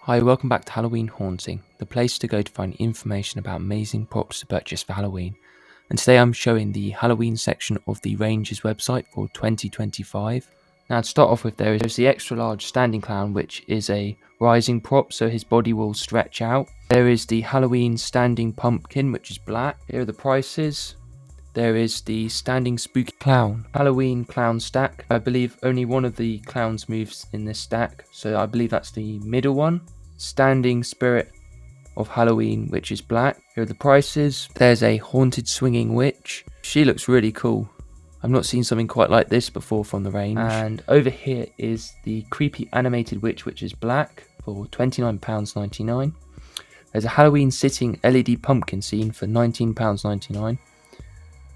Hi, welcome back to Halloween Haunting, the place to go to find information about amazing props to purchase for Halloween. And today I'm showing the Halloween section of the Ranger's website for 2025. Now to start off with, there's the extra large standing clown, which is a rising prop, so his body will stretch out. There is the Halloween standing pumpkin, which is black. Here are the prices. There is the standing spooky clown, Halloween clown stack. I believe only one of the clowns moves in this stack, so I believe that's the middle one. Standing spirit of Halloween, which is black. Here are the prices. There's a haunted swinging witch. She looks really cool. I've not seen something quite like this before from the range. And over here is the creepy animated witch, which is black, for £29.99. There's a Halloween sitting LED pumpkin scene for £19.99.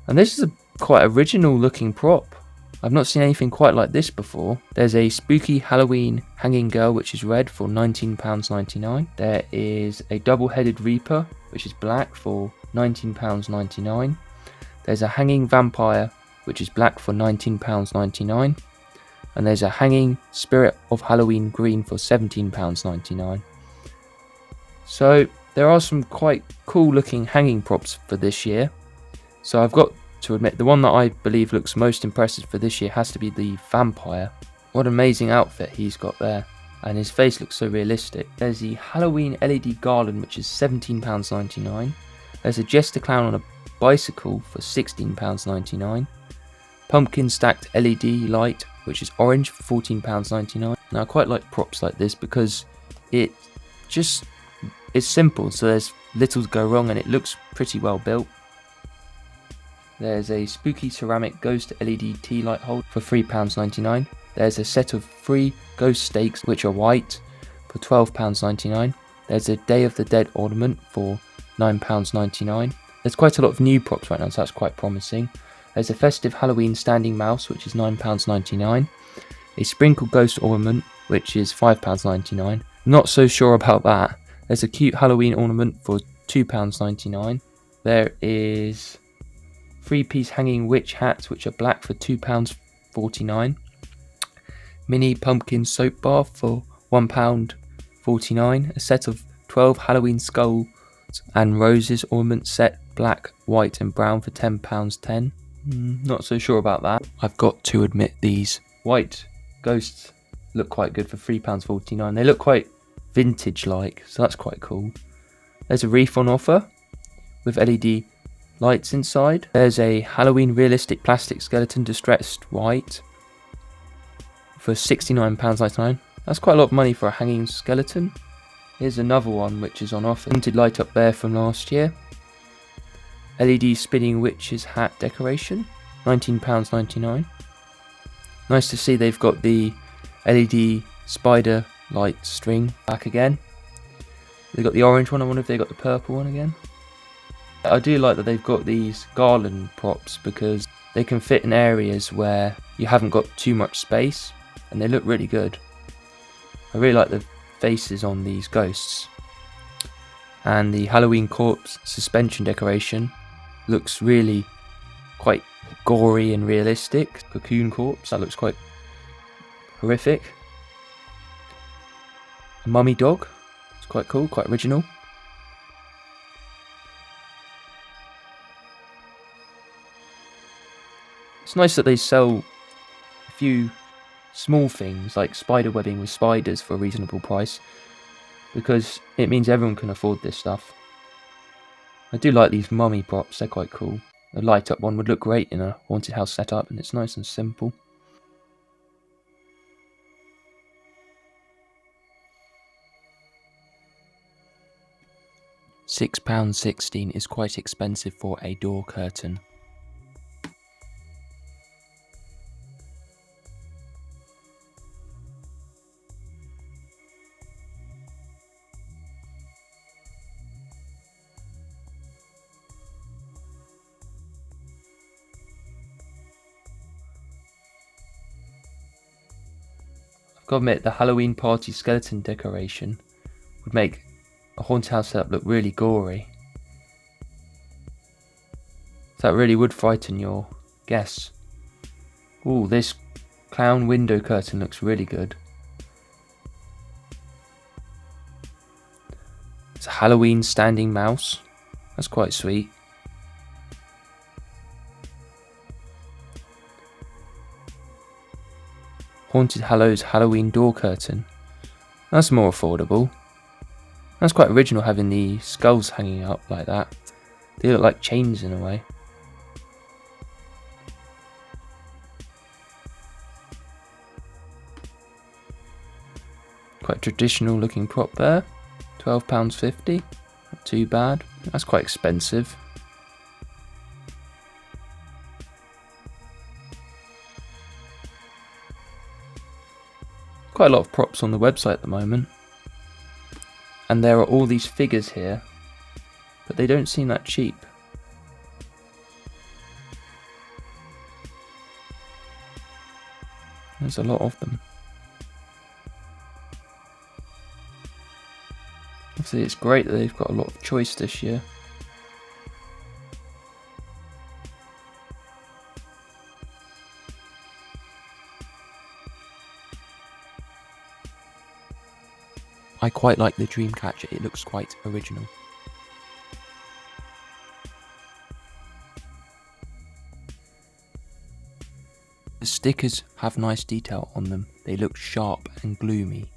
And this is a quite original looking prop. I've not seen anything quite like this before. There's a spooky Halloween hanging girl, which is red, for £19.99. There is a double-headed reaper, which is black, for £19.99. There's a hanging vampire, which is black, for £19.99. And there's a hanging spirit of Halloween green for £17.99. So there are some quite cool looking hanging props for this year. So I've got to admit, the one that I believe looks most impressive for this year has to be the vampire. What an amazing outfit he's got there, and his face looks so realistic. There's the Halloween LED garland, which is £17.99. There's a jester clown on a bicycle for £16.99. Pumpkin stacked LED light, which is orange, for £14.99. Now I quite like props like this because it's simple, so there's little to go wrong and it looks pretty well built. There's a spooky ceramic ghost LED tea light hold for £3.99. There's a set of 3 ghost stakes, which are white, for £12.99. There's a Day of the Dead ornament for £9.99. There's quite a lot of new props right now, so that's quite promising. There's a festive Halloween standing mouse, which is £9.99. A sprinkle ghost ornament, which is £5.99. Not so sure about that. There's a cute Halloween ornament for £2.99. There is 3-piece hanging witch hats, which are black, for £2.49. Mini pumpkin soap bar for £1.49. A set of 12 Halloween skulls and roses ornament set, black, white and brown, for £10.10. Not so sure about that. I've got to admit, these white ghosts look quite good for £3.49. They look quite vintage like, so that's quite cool. There's a wreath on offer with LED lights inside. There's a Halloween realistic plastic skeleton distressed white for £69.99. That's quite a lot of money for a hanging skeleton. Here's another one which is on offer. Haunted light up there from last year. LED spinning witch's hat decoration, £19.99. Nice to see they've got the LED spider light string back again. They've got the orange one. I wonder if they got the purple one again. I do like that they've got these garland props because they can fit in areas where you haven't got too much space and they look really good. I really like the faces on these ghosts. And the Halloween corpse suspension decoration looks really quite gory and realistic. Cocoon corpse, that looks quite horrific. A mummy dog, it's quite cool, quite original. It's nice that they sell a few small things like spider webbing with spiders for a reasonable price, because it means everyone can afford this stuff. I do like these mummy props, they're quite cool. A light up one would look great in a haunted house setup, and it's nice and simple. £6.16 is quite expensive for a door curtain. I've got to admit, the Halloween party skeleton decoration would make a haunted house setup look really gory. So that really would frighten your guests. Ooh, this clown window curtain looks really good. It's a Halloween standing mouse. That's quite sweet. Haunted Hallows Halloween door curtain. That's more affordable. That's quite original, having the skulls hanging up like that. They look like chains in a way. Quite traditional looking prop there. £12.50. Not too bad. That's quite expensive. Quite a lot of props on the website at the moment. And there are all these figures here, but they don't seem that cheap. There's a lot of them. Obviously it's great that they've got a lot of choice this year. I quite like the Dreamcatcher, it looks quite original. The stickers have nice detail on them, they look sharp and gloomy.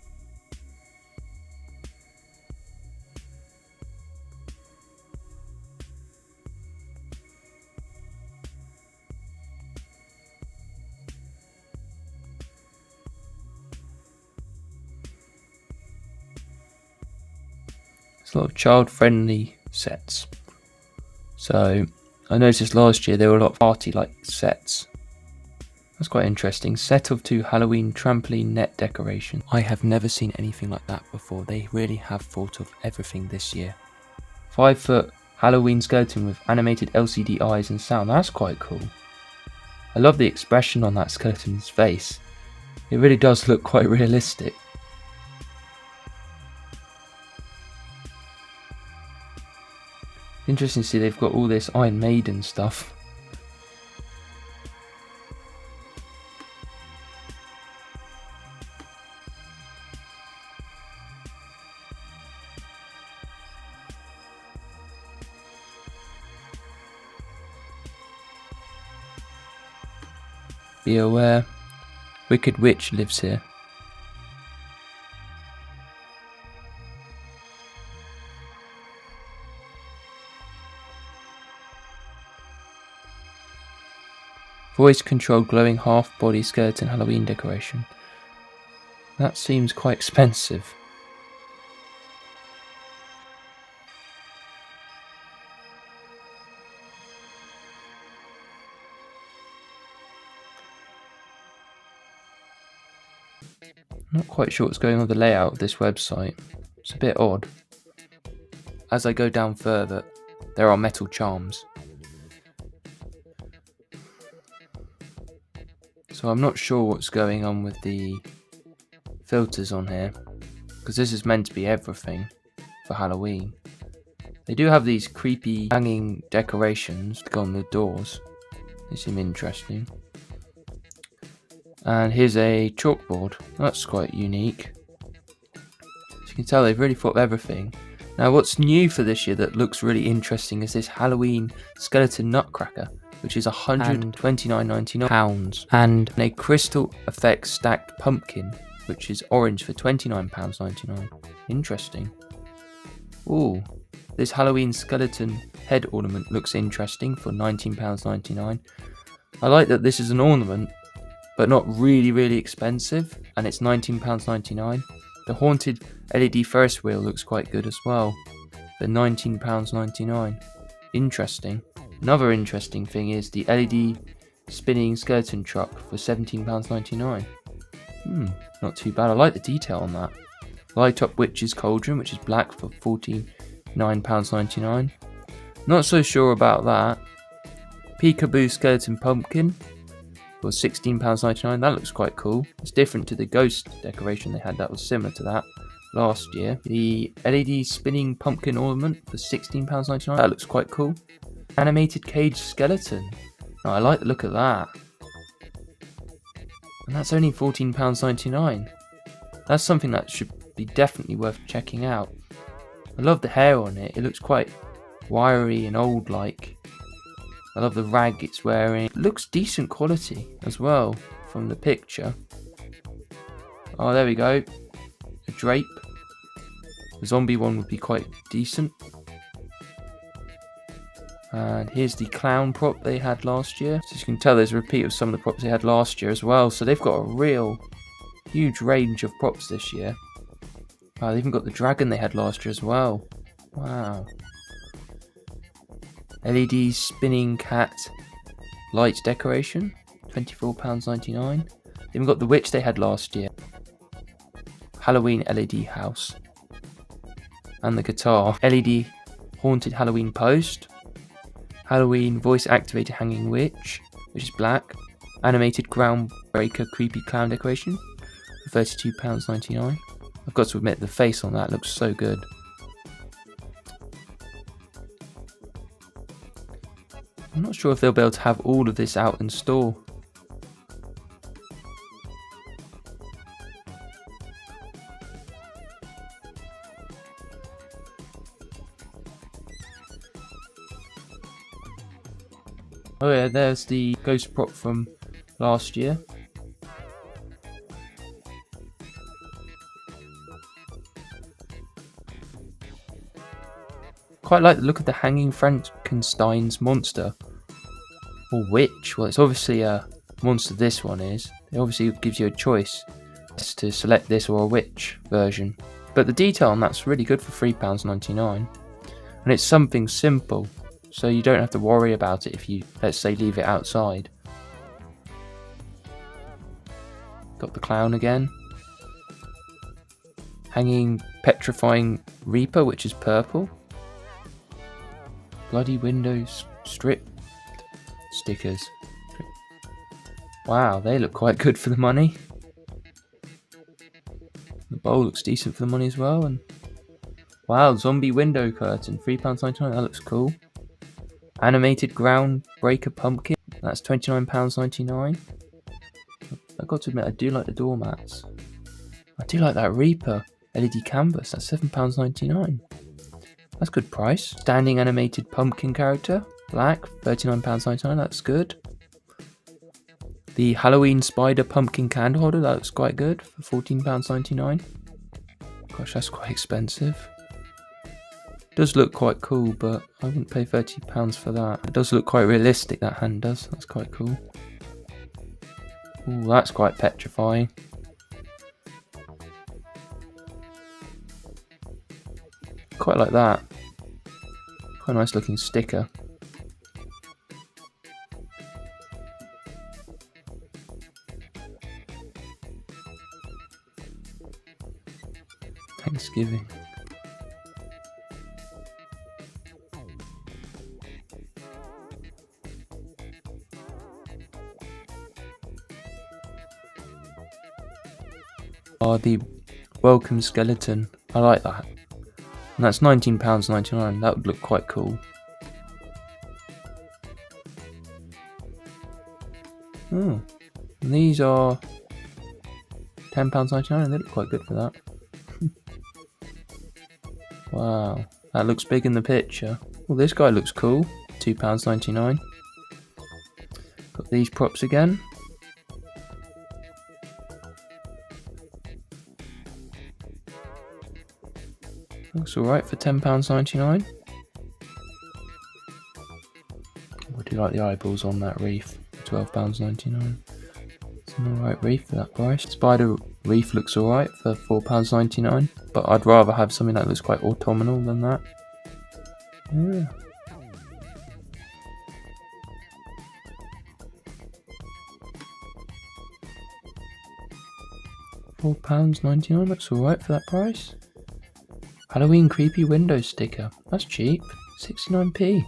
There's a lot of child-friendly sets. So I noticed last year there were a lot of party-like sets. That's quite interesting. Set of 2 Halloween trampoline net decoration. I have never seen anything like that before. They really have thought of everything this year. 5-foot Halloween skeleton with animated LCD eyes and sound. That's quite cool. I love the expression on that skeleton's face. It really does look quite realistic. Interesting to see they've got all this Iron Maiden stuff. Be aware, Wicked Witch lives here. Voice controlled glowing half body skeleton Halloween decoration. That seems quite expensive. Not quite sure what's going on with the layout of this website. It's a bit odd. As I go down further, there are metal charms. So I'm not sure what's going on with the filters on here, because this is meant to be everything for Halloween. They do have these creepy hanging decorations to go on the doors. They seem interesting. And here's a chalkboard. That's quite unique. As you can tell, they've really thought of everything. Now what's new for this year that looks really interesting is this Halloween skeleton nutcracker, which is £129.99, and a crystal effect stacked pumpkin, which is orange for £29.99. Interesting. Ooh, this Halloween skeleton head ornament looks interesting for £19.99. I like that this is an ornament, but not really expensive, and it's £19.99. The haunted LED Ferris wheel looks quite good as well, for £19.99. Interesting. Another interesting thing is the LED spinning skeleton truck for £17.99. Not too bad. I like the detail on that. Light up witch's cauldron, which is black, for £49.99. Not so sure about that. Peekaboo skeleton pumpkin for £16.99. That looks quite cool. It's different to the ghost decoration they had that was similar to that last year. The LED spinning pumpkin ornament for £16.99. That looks quite cool. Animated cage skeleton. Oh, I like the look of that. And that's only £14.99. That's something that should be definitely worth checking out. I love the hair on it. It looks quite wiry and old like. I love the rag it's wearing. It looks decent quality as well from the picture. Oh, there we go. A drape. The zombie one would be quite decent. And here's the clown prop they had last year. So you can tell there's a repeat of some of the props they had last year as well. So they've got a real huge range of props this year. Wow, they even got the dragon they had last year as well. Wow. LED spinning cat light decoration, £24.99. They even got the witch they had last year. Halloween LED house. And the guitar. LED haunted Halloween post. Halloween voice activated hanging witch, which is black. Animated groundbreaker creepy clown decoration for £32.99. I've got to admit, the face on that looks so good. I'm not sure if they'll be able to have all of this out in store. Oh yeah, there's the ghost prop from last year. Quite like the look of the hanging Frankenstein's monster. Or witch. Well, it's obviously a monster, this one is. It obviously gives you a choice as to select this or a witch version. But the detail on that's really good for £3.99. And it's something simple, so you don't have to worry about it if you, let's say, leave it outside. Got the clown again. Hanging petrifying Reaper, which is purple. Bloody windows strip stickers. Wow, they look quite good for the money. The bowl looks decent for the money as well. And wow, zombie window curtain, £3.99. That looks cool. Animated groundbreaker pumpkin. That's £29.99. I've got to admit, I do like the doormats. I do like that Reaper LED canvas. That's £7.99. That's good price. Standing animated pumpkin character, black, £39.99. That's good. The Halloween spider pumpkin candle holder, that looks quite good for £14.99. Gosh, that's quite expensive. It does look quite cool, but I wouldn't pay £30 for that. It does look quite realistic, that hand does. That's quite cool. Ooh, that's quite petrifying. Quite like that. Quite a nice looking sticker. Thanksgiving. Oh, the welcome skeleton. I like that. And that's £19.99. That would look quite cool. Oh, and these are £10.99. They look quite good for that. Wow, that looks big in the picture. Well, this guy looks cool. £2.99. Got these props again. Looks alright for £10.99. I do like the eyeballs on that wreath. £12.99. It's an alright wreath for that price. Spider wreath looks alright for £4.99. But I'd rather have something that looks quite autumnal than that. Yeah. £4.99 looks alright for that price. Halloween creepy window sticker. That's cheap. 69p.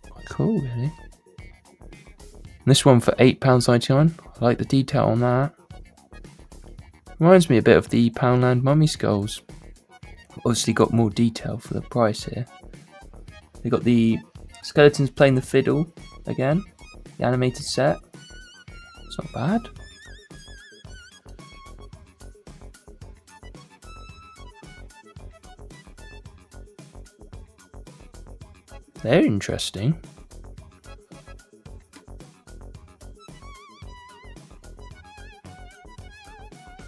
Quite cool, really. And this one for £8.99. I like the detail on that. Reminds me a bit of the Poundland mummy skulls. Obviously got more detail for the price here. They got the skeletons playing the fiddle again. The animated set. It's not bad. They're interesting.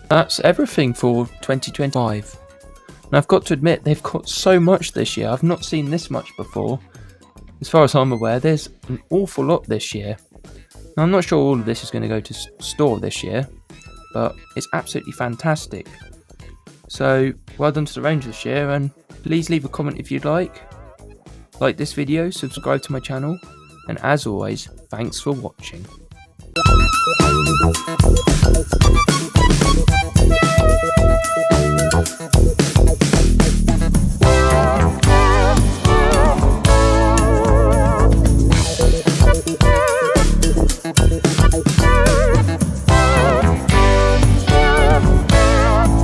That's everything for 2025. And I've got to admit, they've got so much this year. I've not seen this much before. As far as I'm aware, there's an awful lot this year. Now, I'm not sure all of this is going to go to store this year, but it's absolutely fantastic. So, well done to the range this year, and please leave a comment if you'd like. Like this video, subscribe to my channel, and as always, thanks for watching.